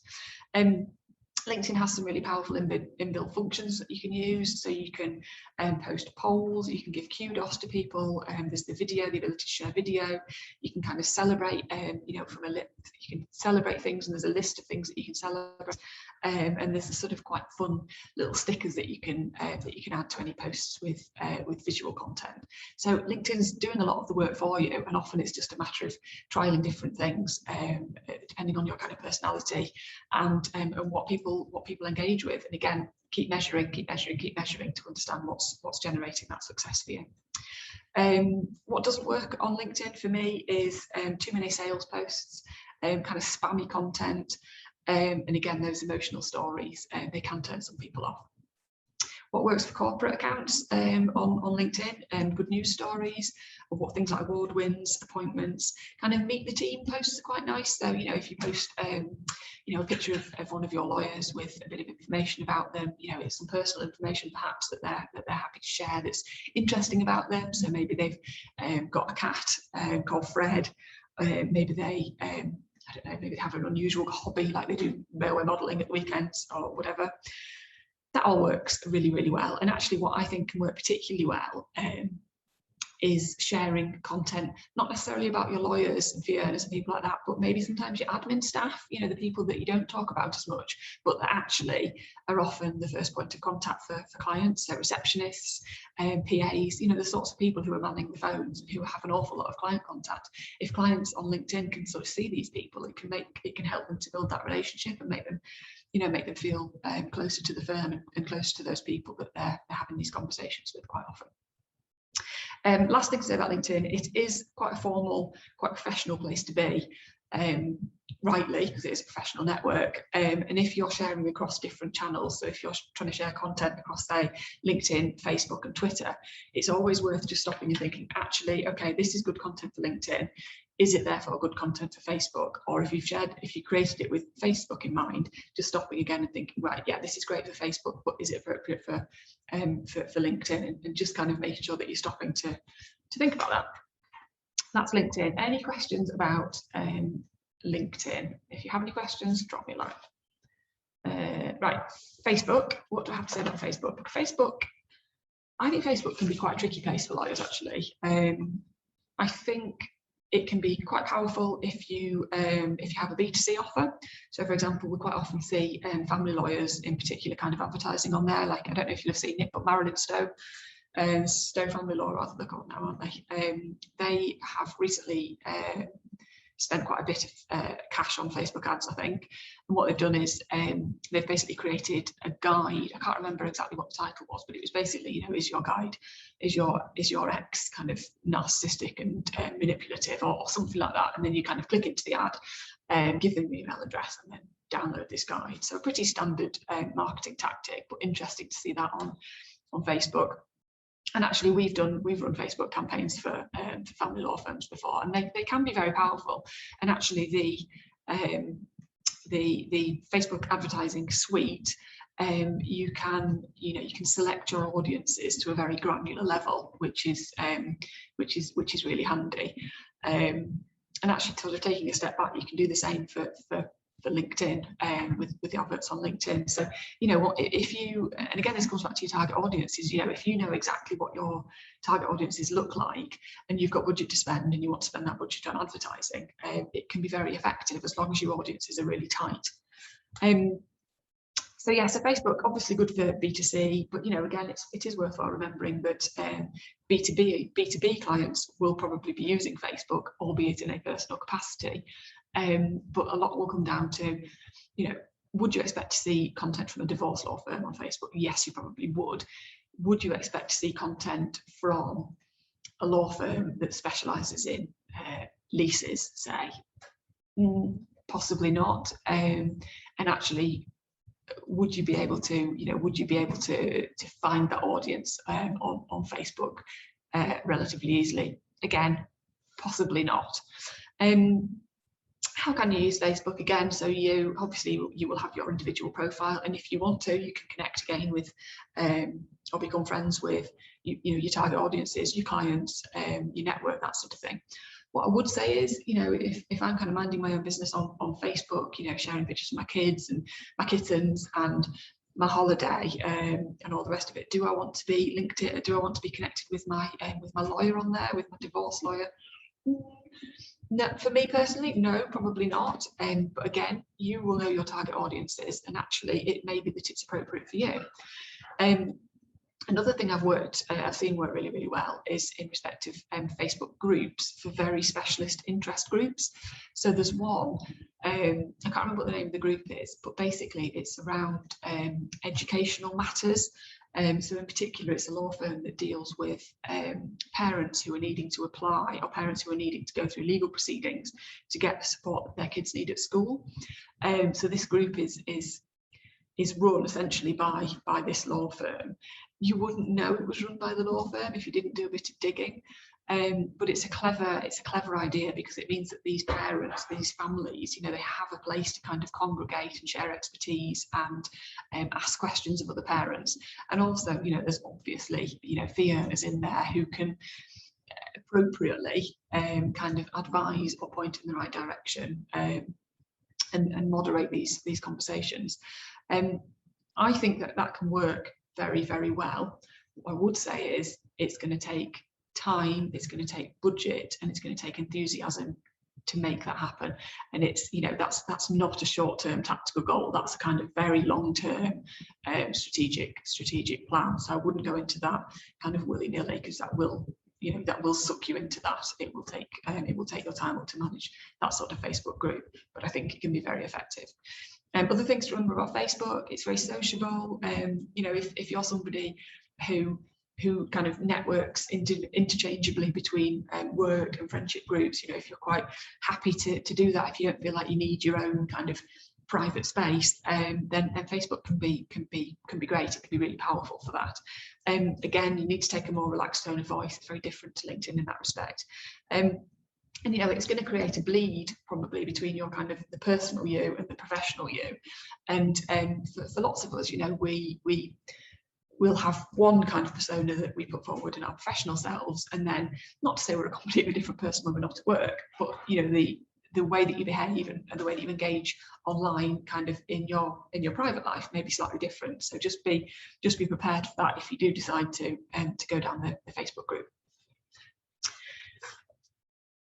LinkedIn has some really powerful inbuilt functions that you can use. So you can post polls, you can give kudos to people, there's the video, the ability to share video. You can kind of celebrate, you know, you can celebrate things, and there's a list of things that you can celebrate. And there's a sort of quite fun little stickers that you can add to any posts with visual content. So LinkedIn's doing a lot of the work for you, and often it's just a matter of trialing different things, depending on your kind of personality and what people engage with. And again, keep measuring to understand what's generating that success for you. What doesn't work on LinkedIn for me is too many sales posts, kind of spammy content. And again, those emotional stories, they can turn some people off. What works for corporate accounts on LinkedIn, good news stories, or what things like award wins, appointments, kind of meet the team posts are quite nice. So, you know, if you post, you know, a picture of one of your lawyers with a bit of information about them, you know, it's some personal information perhaps that they're happy to share that's interesting about them. So maybe they've got a cat called Fred, maybe they I don't know, maybe they have an unusual hobby, like they do railway modelling at the weekends or whatever. That all works really, really well. And actually what I think can work particularly well is sharing content, not necessarily about your lawyers and fee earners and people like that, but maybe sometimes your admin staff, you know, the people that you don't talk about as much, but that actually are often the first point of contact for clients, so receptionists, PAs, you know, the sorts of people who are manning the phones and who have an awful lot of client contact. If clients on LinkedIn can sort of see these people, it can help them to build that relationship and make them, you know, make them feel closer to the firm and closer to those people that they're having these conversations with quite often. Last thing to say about LinkedIn, it is quite a formal, quite professional place to be, rightly, because it is a professional network. And if you're sharing across different channels, so if you're trying to share content across, say, LinkedIn, Facebook and Twitter, it's always worth just stopping and thinking, actually, okay, this is good content for LinkedIn. Is it therefore good content for Facebook? Or if you created it with Facebook in mind, just stopping again and thinking, right, yeah, this is great for Facebook, but is it appropriate for LinkedIn? And just kind of making sure that you're stopping to think about that. That's LinkedIn. Any questions about LinkedIn? If you have any questions, drop me a line. Right, Facebook. What do I have to say about Facebook? I think Facebook can be quite a tricky place for lawyers, actually. I think it can be quite powerful if you have a B2C offer. So, for example, we quite often see family lawyers in particular kind of advertising on there. Like, I don't know if you'll have seen it, but Marilyn Stowe, Stowe Family Law, rather they're called now, aren't they? They have recently spent quite a bit of cash on Facebook ads, I think. And what they've done is they've basically created a guide. I can't remember exactly what the title was, but it was basically, you know, is your guide, is your ex kind of narcissistic and manipulative or something like that? And then you kind of click into the ad and give them your email address and then download this guide. So a pretty standard marketing tactic, but interesting to see that on Facebook. And actually, we've run Facebook campaigns for family law firms before, and they can be very powerful. And actually, the Facebook advertising suite, you can select your audiences to a very granular level, which is really handy. And actually, sort of taking a step back, you can do the same for LinkedIn with the adverts on LinkedIn. So, you know what, if you, and again, this comes back to your target audiences, you know, if you know exactly what your target audiences look like and you've got budget to spend and you want to spend that budget on advertising, it can be very effective as long as your audiences are really tight. So yeah, so Facebook obviously good for B2C, but you know, again, it is worthwhile remembering that B2B clients will probably be using Facebook, albeit in a personal capacity. But a lot will come down to, you know, would you expect to see content from a divorce law firm on Facebook? Yes, you probably would. Would you expect to see content from a law firm that specialises in leases, say? Possibly not. And actually, would you be able to find that audience on Facebook relatively easily? Again, possibly not. How can you use Facebook? Again, so you will have your individual profile, and if you want to, you can connect again with or become friends with your target audiences, your clients, your network, that sort of thing. What I would say is, you know, if I'm kind of minding my own business on Facebook, you know, sharing pictures of my kids and my kittens and my holiday and all the rest of it, do I want to be linked to, do I want to be connected with my lawyer on there, with my divorce lawyer? No, for me personally, no, probably not. But again, you will know your target audiences, and actually it may be that it's appropriate for you. Another thing I've seen work really, really well is in respect of Facebook groups for very specialist interest groups. So there's one, I can't remember what the name of the group is, but basically it's around educational matters. So in particular, it's a law firm that deals with parents who are needing to apply, or parents who are needing to go through legal proceedings to get the support that their kids need at school. So this group is run essentially by this law firm. You wouldn't know it was run by the law firm if you didn't do a bit of digging. But it's a clever idea, because it means that these parents, these families, you know, they have a place to kind of congregate and share expertise and ask questions of other parents. And also, you know, there's obviously, you know, fee earners in there who can appropriately kind of advise or point in the right direction, and moderate these conversations. I think that can work very, very well. What I would say is it's going to take time, it's going to take budget, and it's going to take enthusiasm to make that happen. And it's, that's not a short-term tactical goal. That's a kind of very long-term strategic plan. So I wouldn't go into that kind of willy-nilly, because that will suck you into that. It will take your time up to manage that sort of Facebook group, but I think it can be very effective. Other things to remember about Facebook: it's very sociable. If you're somebody who kind of networks interchangeably between work and friendship groups, if you're quite happy to do that, if you don't feel like you need your own kind of private space, then Facebook can be great. It can be really powerful for that. Again, you need to take a more relaxed tone of voice. It's very different to LinkedIn in that respect. And it's going to create a bleed probably between your kind of the personal you and the professional you. And for lots of us, we'll have one kind of persona that we put forward in our professional selves, and then, not to say we're a completely different person when we're not at work, but the way that you behave and the way that you engage online kind of in your private life may be slightly different. So just be prepared for that if you do decide to go down the Facebook group.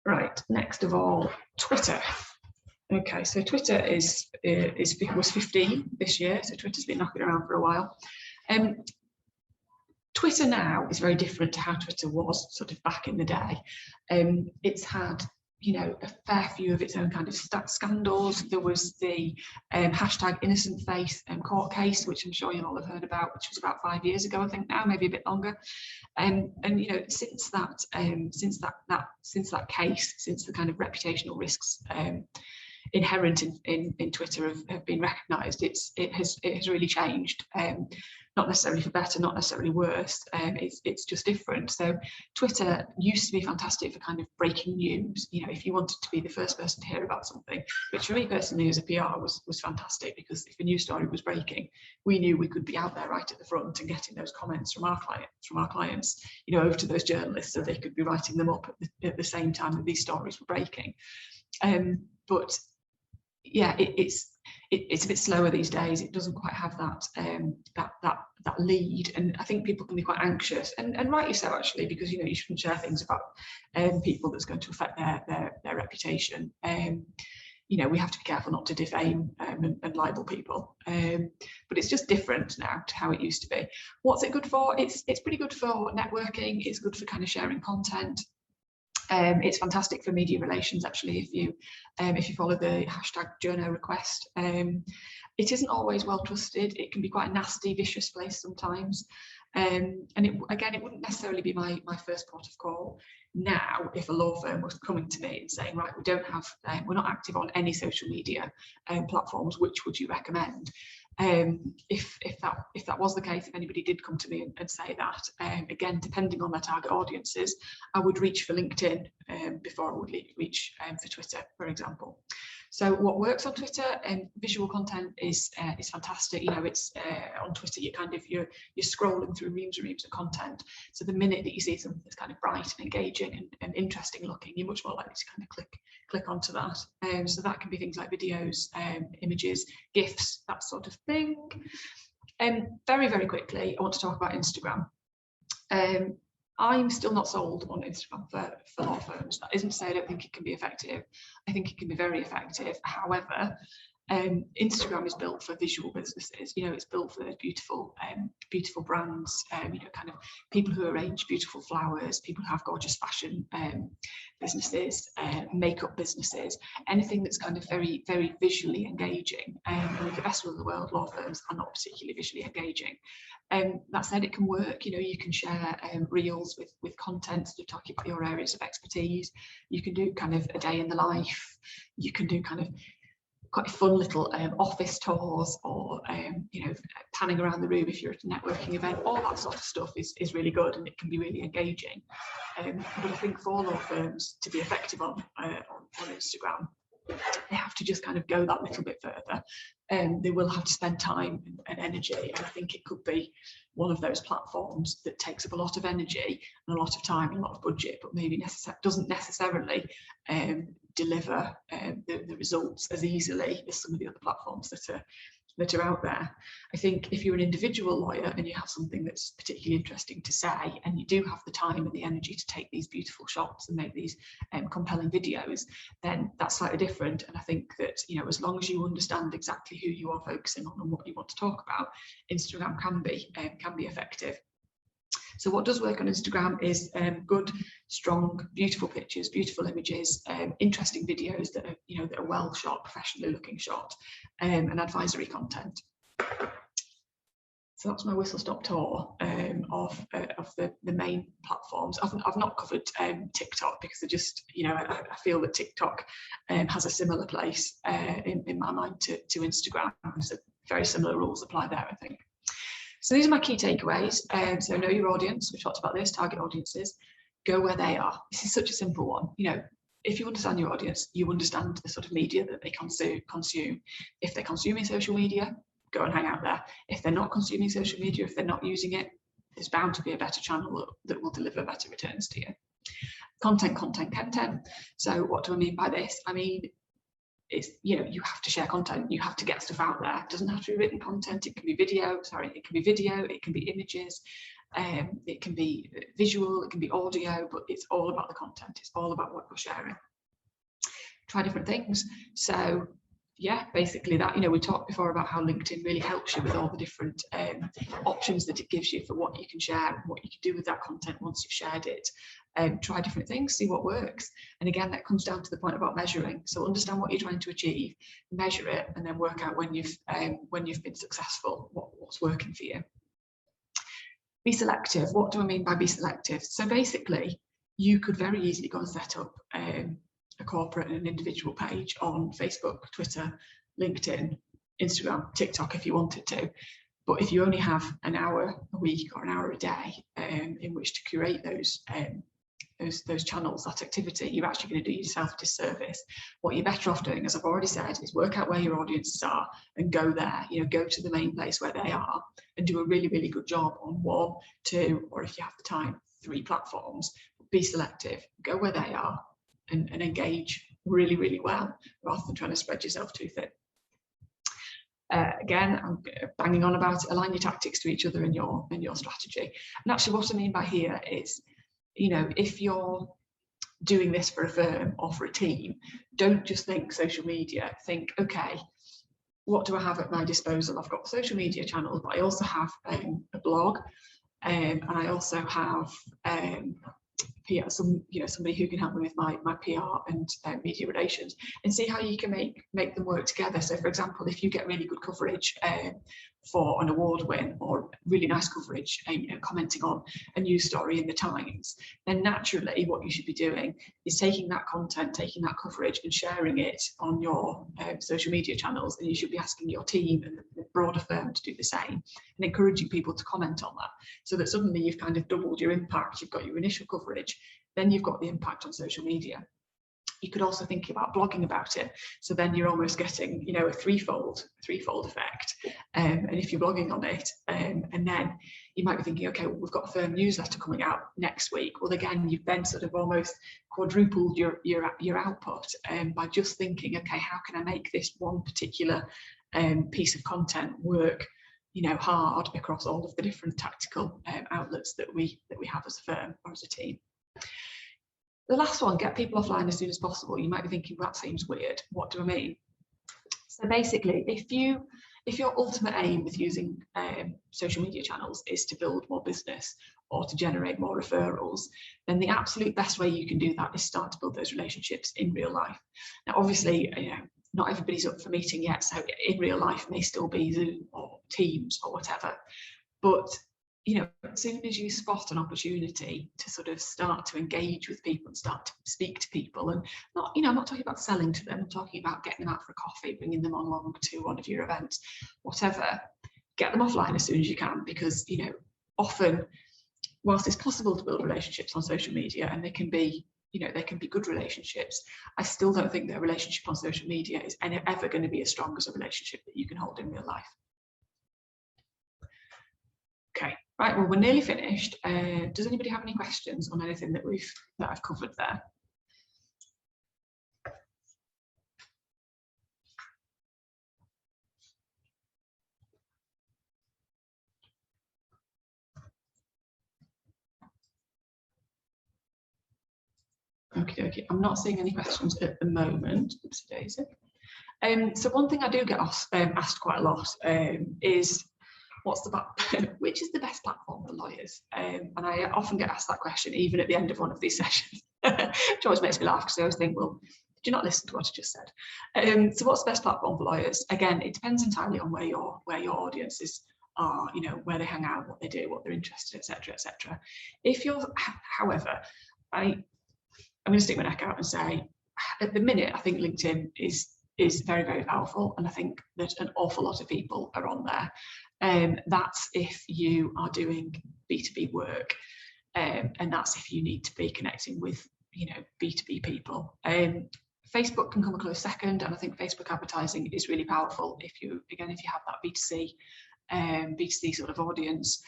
Right, next of all, Twitter. Okay, so Twitter was 15 this year, so Twitter's been knocking around for a while. Twitter now is very different to how Twitter was sort of back in the day. It's had a fair few of its own kind of scandals. There was the hashtag innocent face court case, which I'm sure you all have heard about, which was about 5 years ago, I think now, maybe a bit longer. And since that case, since the kind of reputational risks inherent in Twitter have been recognised, it has really changed. Not necessarily for better, not necessarily worse. It's just different. So Twitter used to be fantastic for kind of breaking news. If you wanted to be the first person to hear about something, which for me personally as a PR was fantastic, because if a news story was breaking, we knew we could be out there right at the front and getting those comments from our clients, over to those journalists, so they could be writing them up at the same time that these stories were breaking. But yeah, it's a bit slower these days. It doesn't quite have that lead, and I think people can be quite anxious, and rightly so actually, because you shouldn't share things about people that's going to affect their reputation. We have to be careful not to defame and libel people, but it's just different now to how it used to be. What's it good for? It's pretty good for networking. It's good for kind of sharing content. It's fantastic for media relations, actually, if you follow the hashtag journo request. It isn't always well trusted. It can be quite a nasty, vicious place sometimes. And it wouldn't necessarily be my first port of call. Now, if a law firm was coming to me and saying, right, we're not active on any social media platforms, which would you recommend? If that was the case, if anybody did come to me and say that, again, depending on their target audiences, I would reach for LinkedIn before I would reach for Twitter, for example. So what works on Twitter, visual content is fantastic. It's on Twitter, you're scrolling through reams and reams of content. So the minute that you see something that's kind of bright and engaging and interesting looking, you're much more likely to kind of click onto that. So that can be things like videos, images, GIFs, that sort of thing. Very, very quickly, I want to talk about Instagram. I'm still not sold on Instagram for law firms. That isn't to say I don't think it can be effective. I think it can be very effective. However, Instagram is built for visual businesses. It's built for those beautiful brands. Kind of people who arrange beautiful flowers, people who have gorgeous fashion businesses, makeup businesses, anything that's kind of very, very visually engaging. And with the best of the world, law firms are not particularly visually engaging. That said, it can work. You can share reels with content to talk about your areas of expertise. You can do kind of a day in the life. You can do kind of quite fun little office tours, or panning around the room if you're at a networking event. All that sort of stuff is really good, and it can be really engaging. But I think for law firms to be effective on Instagram, they have to just kind of go that little bit further. they will have to spend time and energy, and I think it could be one of those platforms that takes up a lot of energy and a lot of time and a lot of budget, but maybe doesn't necessarily deliver the results as easily as some of the other platforms that are out there. I think if you're an individual lawyer and you have something that's particularly interesting to say, and you do have the time and the energy to take these beautiful shots and make these compelling videos, then that's slightly different. And I think that, you know, as long as you understand exactly who you are focusing on and what you want to talk about, Instagram can be effective. So what does work on Instagram is good, strong, beautiful pictures, beautiful images, interesting videos that are, you know, that are well shot, professionally looking shot, and advisory content. So that's my whistle-stop tour of the main platforms. I've not covered TikTok because I just, you know, I feel that TikTok has a similar place in my mind to Instagram. So very similar rules apply there, I think. So these are my key takeaways. So know your audience. We've talked about this, target audiences. Go where they are. This is such a simple one. You know, if you understand your audience, you understand the sort of media that they consume. If they're consuming social media, go and hang out there. If they're not consuming social media, if they're not using it, there's bound to be a better channel that will deliver better returns to you. Content. So what do I mean by this? I mean, it's, you know, you have to share content, you have to get stuff out there. It doesn't have to be written content, it can be video, it can be images, it can be visual, it can be audio, but it's all about the content, it's all about what we're sharing. Try different things. So yeah, basically that, you know, we talked before about how LinkedIn really helps you with all the different options that it gives you for what you can share and what you can do with that content once you've shared it. Try different things, see what works. And again, that comes down to the point about measuring. So understand what you're trying to achieve, measure it, and then work out when you've been successful, what's working for you. Be selective. What do I mean by be selective? So basically, you could very easily go and set up a corporate and an individual page on Facebook, Twitter, LinkedIn, Instagram, TikTok if you wanted to. But if you only have an hour a week or an hour a day in which to curate those channels, that activity, you're actually going to do yourself a disservice. What you're better off doing, as I've already said, is work out where your audiences are and go there. You know, go to the main place where they are and do a really, really good job on 1, 2, or if you have the time, 3 platforms. Be selective, go where they are, and engage really, really well, rather than trying to spread yourself too thin. Again, I'm banging on about it, align your tactics to each other in your strategy. And actually what I mean by here is, you know, if you're doing this for a firm or for a team, don't just think social media, think, okay, what do I have at my disposal? I've got social media channels, but I also have a blog, and I also have somebody who can help me with my PR and media relations, and see how you can make them work together. So for example, if you get really good coverage for an award win, or really nice coverage, you know, commenting on a news story in the Times, then naturally what you should be doing is taking that content, taking that coverage and sharing it on your social media channels, and you should be asking your team and the broader firm to do the same, and encouraging people to comment on that, so that suddenly you've kind of doubled your impact. You've got your initial coverage, then you've got the impact on social media. You could also think about blogging about it. So then you're almost getting, you know, a threefold effect. And if you're blogging on it, and then you might be thinking, okay, well, we've got a firm newsletter coming out next week. Well, again, you've then sort of almost quadrupled your output by just thinking, okay, how can I make this one particular piece of content work, you know, hard across all of the different tactical outlets that we have as a firm or as a team. The last one, get people offline as soon as possible. You might be thinking, well, that seems weird. What do I mean? So basically, if your ultimate aim with using social media channels is to build more business or to generate more referrals, then the absolute best way you can do that is start to build those relationships in real life. Now, obviously, you know, not everybody's up for meeting yet, so in real life may still be Zoom or Teams or whatever. But you know, as soon as you spot an opportunity to sort of start to engage with people and start to speak to people, and not, you know, I'm not talking about selling to them, I'm talking about getting them out for a coffee, bringing them along to one of your events, whatever, get them offline as soon as you can, because, you know, often, whilst it's possible to build relationships on social media and they can be, you know, they can be good relationships. I still don't think that a relationship on social media is ever going to be as strong as a relationship that you can hold in real life. Okay, right, well, we're nearly finished. Does anybody have any questions on anything that I've covered there? Okay, I'm not seeing any questions at the moment. Oopsie daisy. So one thing I do get asked quite a lot is which is the best platform for lawyers? And I often get asked that question even at the end of one of these sessions, which always makes me laugh because I always think, well, did you not listen to what I just said? So what's the best platform for lawyers? Again, it depends entirely on where your audiences are, you know, where they hang out, what they do, what they're interested in, etc., etc. If you're, however, I'm going to stick my neck out and say, at the minute, I think LinkedIn is very, very powerful, and I think that an awful lot of people are on there. That's if you are doing B2B work, and that's if you need to be connecting with, you know, B2B people. Facebook can come a close second, and I think Facebook advertising is really powerful if you have that B2C sort of audience.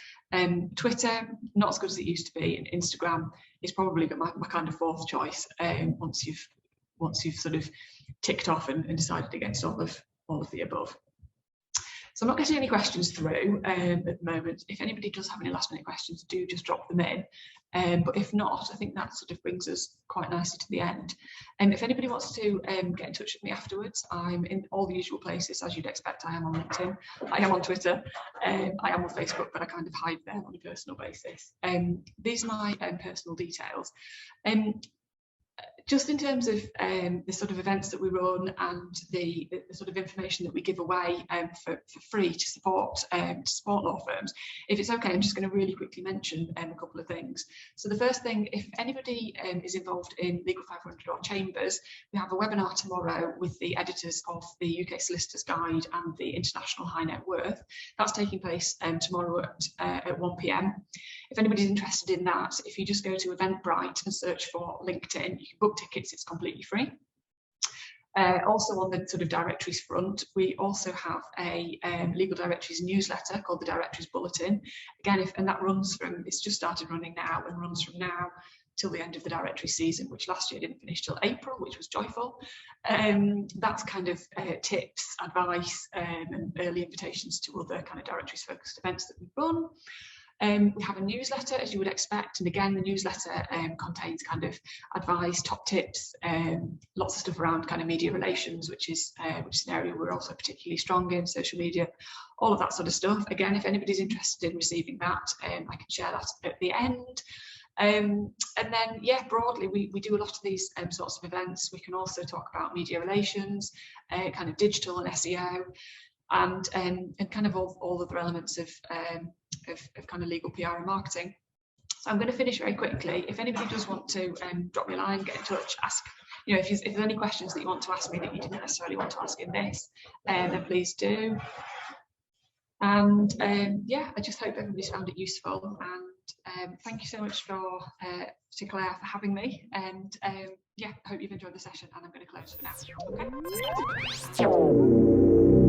Twitter, not as good as it used to be, and Instagram is probably my kind of fourth choice once you've sort of ticked off and decided against all of the above. So I'm not getting any questions through at the moment. If anybody does have any last minute questions, do just drop them in. But if not, I think that sort of brings us quite nicely to the end. And if anybody wants to get in touch with me afterwards, I'm in all the usual places, as you'd expect. I am on LinkedIn, I am on Twitter, I am on Facebook, but I kind of hide there on a personal basis. These are my personal details. Just in terms of the sort of events that we run and the sort of information that we give away for free to support law firms, if it's okay, I'm just going to really quickly mention a couple of things. So the first thing, if anybody is involved in Legal 500 or Chambers, we have a webinar tomorrow with the editors of the UK Solicitors Guide and the International High Net Worth. That's taking place tomorrow at 1 p.m. If anybody's interested in that, if you just go to Eventbrite and search for LinkedIn, you can book tickets, it's completely free. Also on the sort of directories front, we also have a legal directories newsletter called the Directories Bulletin. Again, it's just started running now and runs from now till the end of the directory season, which last year didn't finish till April, which was joyful. That's kind of tips, advice, and early invitations to other kind of directories focused events that we run. We have a newsletter, as you would expect, and again, the newsletter contains kind of advice, top tips, lots of stuff around kind of media relations, which is an area we're also particularly strong in, social media, all of that sort of stuff. Again, if anybody's interested in receiving that, I can share that at the end. And then, yeah, broadly, we do a lot of these sorts of events. We can also talk about media relations, kind of digital and SEO, and kind of all of the elements of kind of legal PR and marketing. So I'm going to finish very quickly. If anybody does want to drop me a line, get in touch, ask, you know, if there's any questions that you want to ask me that you didn't necessarily want to ask in this, then please do. And yeah, I just hope everybody's found it useful, and thank you so much to Claire for having me, and yeah, I hope you've enjoyed the session, and I'm going to close for now. Okay.